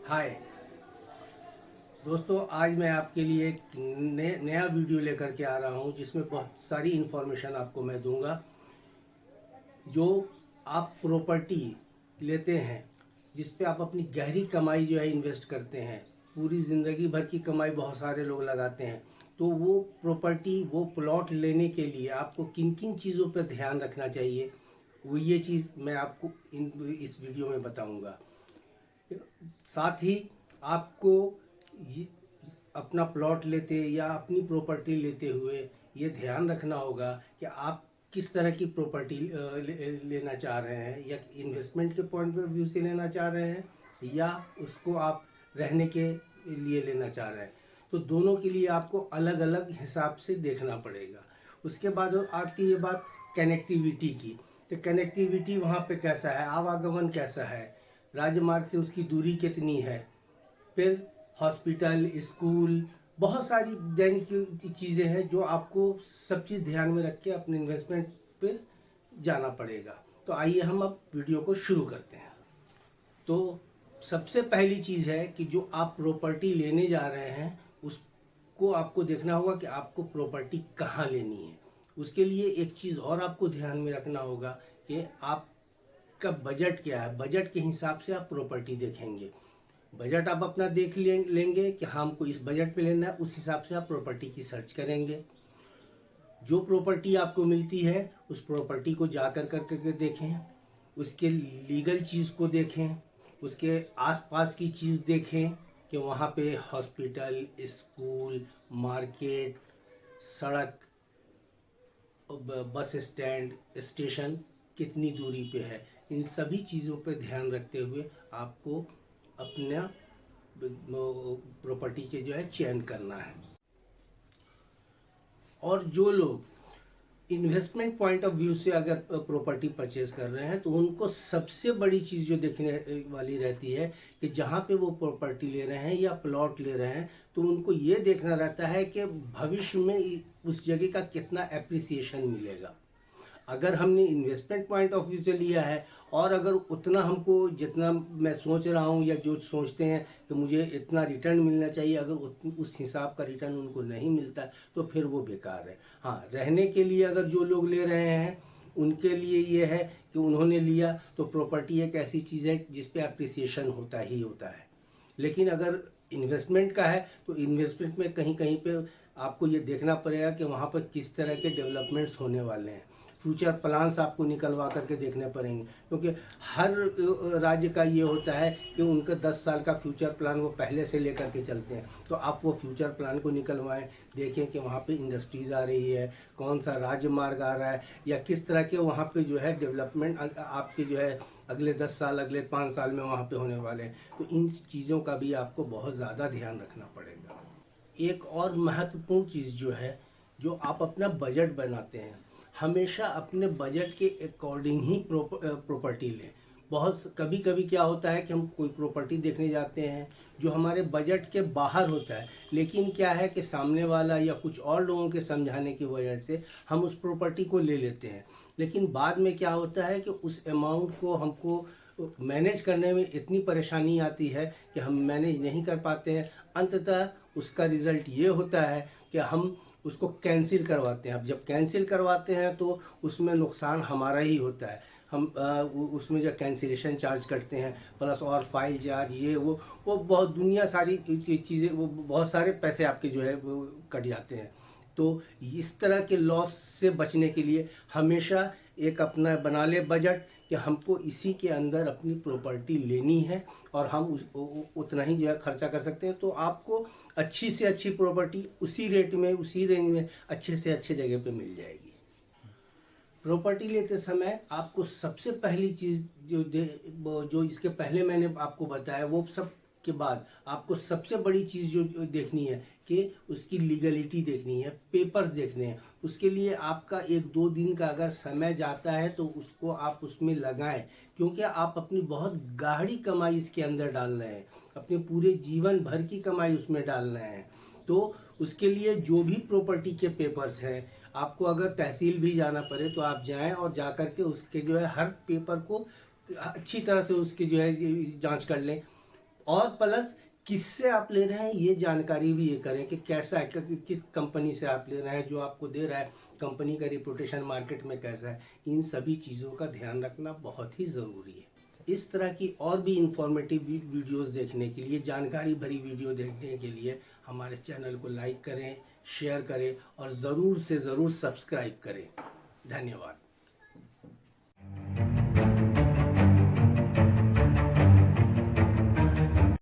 हाय दोस्तों, आज मैं आपके लिए एक नया वीडियो लेकर के आ रहा हूं जिसमें बहुत सारी इन्फॉर्मेशन आपको मैं दूंगा। जो आप प्रॉपर्टी लेते हैं, जिस पे आप अपनी गहरी कमाई जो है इन्वेस्ट करते हैं, पूरी ज़िंदगी भर की कमाई बहुत सारे लोग लगाते हैं, तो वो प्रॉपर्टी, वो प्लॉट लेने के लिए आपको किन किन चीज़ों पर ध्यान रखना चाहिए, वो ये चीज़ मैं आपको इस वीडियो में बताऊंगा। साथ ही आपको अपना प्लॉट लेते या अपनी प्रॉपर्टी लेते हुए ये ध्यान रखना होगा कि आप किस तरह की प्रॉपर्टी लेना चाह रहे हैं, या इन्वेस्टमेंट के पॉइंट ऑफ व्यू से लेना चाह रहे हैं या उसको आप रहने के लिए लेना चाह रहे हैं। तो दोनों के लिए आपको अलग अलग हिसाब से देखना पड़ेगा। उसके बाद आती है बात कनेक्टिविटी की। तो कनेक्टिविटी वहाँ पे कैसा है, आवागमन कैसा है, राजमार्ग से उसकी दूरी कितनी है, फिर हॉस्पिटल, स्कूल, बहुत सारी दैनिक चीज़ें हैं जो आपको सब चीज़ ध्यान में रख के अपने इन्वेस्टमेंट पे जाना पड़ेगा। तो आइए हम अब वीडियो को शुरू करते हैं। तो सबसे पहली चीज़ है कि जो आप प्रॉपर्टी लेने जा रहे हैं उसको आपको देखना होगा कि आपको प्रॉपर्टी कहाँ लेनी है। उसके लिए एक चीज़ और आपको ध्यान में रखना होगा कि आपका बजट क्या है। बजट के हिसाब से आप प्रॉपर्टी देखेंगे। बजट आप अपना देख लेंगे कि हाँ हमको इस बजट पे लेना है, उस हिसाब से आप प्रॉपर्टी की सर्च करेंगे। जो प्रॉपर्टी आपको मिलती है उस प्रॉपर्टी को जा करके देखें, उसके लीगल चीज़ को देखें, उसके आसपास की चीज़ देखें कि वहाँ पे हॉस्पिटल, स्कूल, मार्केट, सड़क, बस स्टैंड, स्टेशन कितनी दूरी पे है। इन सभी चीज़ों पे ध्यान रखते हुए आपको अपना प्रॉपर्टी के जो है चयन करना है। और जो लोग इन्वेस्टमेंट पॉइंट ऑफ व्यू से अगर प्रॉपर्टी परचेज कर रहे हैं तो उनको सबसे बड़ी चीज़ जो देखने वाली रहती है कि जहाँ पे वो प्रॉपर्टी ले रहे हैं या प्लॉट ले रहे हैं, तो उनको ये देखना रहता है कि भविष्य में उस जगह का कितना एप्रिसिएशन मिलेगा। अगर हमने इन्वेस्टमेंट पॉइंट ऑफ व्यू से लिया है और अगर उतना हमको जितना मैं सोच रहा हूँ या जो सोचते हैं कि मुझे इतना रिटर्न मिलना चाहिए, अगर उस हिसाब का रिटर्न उनको नहीं मिलता तो फिर वो बेकार है। हाँ, रहने के लिए अगर जो लोग ले रहे हैं उनके लिए ये है कि उन्होंने लिया तो प्रॉपर्टी एक ऐसी चीज़ है जिस पे अप्रिसिएशन होता ही होता है। लेकिन अगर इन्वेस्टमेंट का है तो इन्वेस्टमेंट में कहीं कहीं पे आपको ये देखना पड़ेगा कि वहाँ पर किस तरह के डेवलपमेंट्स होने वाले हैं। फ्यूचर प्लान्स आपको निकलवा करके देखने पड़ेंगे, क्योंकि हर राज्य का ये होता है कि उनका 10 साल का फ्यूचर प्लान वो पहले से लेकर के चलते हैं। तो आप वो फ्यूचर प्लान को निकलवाएं, देखें कि वहाँ पे इंडस्ट्रीज़ आ रही है, कौन सा राजमार्ग आ रहा है, या किस तरह के वहाँ पे जो है डेवलपमेंट आपके जो है अगले 10 साल, अगले 5 साल में वहाँ पे होने वाले हैं। तो इन चीज़ों का भी आपको बहुत ज़्यादा ध्यान रखना पड़ेगा। एक और महत्वपूर्ण चीज़ जो है, जो आप अपना बजट बनाते हैं, हमेशा अपने बजट के अकॉर्डिंग ही प्रॉपर्टी लें। बहुत कभी कभी क्या होता है कि हम कोई प्रॉपर्टी देखने जाते हैं जो हमारे बजट के बाहर होता है, लेकिन क्या है कि सामने वाला या कुछ और लोगों के समझाने की वजह से हम उस प्रॉपर्टी को ले लेते हैं। लेकिन बाद में क्या होता है कि उस अमाउंट को हमको मैनेज करने में इतनी परेशानी आती है कि हम मैनेज नहीं कर पाते हैं। अंततः उसका रिज़ल्ट ये होता है कि हम उसको कैंसिल करवाते हैं। अब जब कैंसिल करवाते हैं तो उसमें नुकसान हमारा ही होता है। हम उसमें जो कैंसिलेशन चार्ज करते हैं, प्लस और फाइल चार्ज, ये वो बहुत दुनिया सारी चीज़ें, वो बहुत सारे पैसे आपके जो है वो कट जाते हैं। तो इस तरह के लॉस से बचने के लिए हमेशा एक अपना बना ले बजट कि हमको इसी के अंदर अपनी प्रॉपर्टी लेनी है और हम उतना ही जो है खर्चा कर सकते हैं। तो आपको अच्छी से अच्छी प्रॉपर्टी उसी रेट में, उसी रेंज में, अच्छे से अच्छे जगह पे मिल जाएगी। प्रॉपर्टी लेते समय आपको सबसे पहली चीज़ जो इसके पहले मैंने आपको बताया, वो सब के बाद आपको सबसे बड़ी चीज़ जो देखनी है कि उसकी लीगलिटी देखनी है, पेपर्स देखने हैं। उसके लिए आपका 1-2 दिन का अगर समय जाता है तो उसको आप उसमें लगाएं, क्योंकि आप अपनी बहुत गाढ़ी कमाई इसके अंदर डाल रहे हैं, अपने पूरे जीवन भर की कमाई उसमें डाल रहे हैं। तो उसके लिए जो भी प्रॉपर्टी के पेपर्स हैं, आपको अगर तहसील भी जाना पड़े तो आप जाएं और जा कर के उसके जो है हर पेपर को अच्छी तरह से उसकी जो है जांच कर लें। और प्लस किससे आप ले रहे हैं ये जानकारी भी ये करें कि कैसा है, किस कंपनी से आप ले रहे हैं, जो आपको दे रहा है कंपनी का रिपुटेशन मार्केट में कैसा है। इन सभी चीज़ों का ध्यान रखना बहुत ही ज़रूरी है। इस तरह की और भी इंफॉर्मेटिव वीडियोस देखने के लिए, जानकारी भरी वीडियो देखने के लिए हमारे चैनल को लाइक करें, शेयर करें और ज़रूर से ज़रूर सब्सक्राइब करें। धन्यवाद।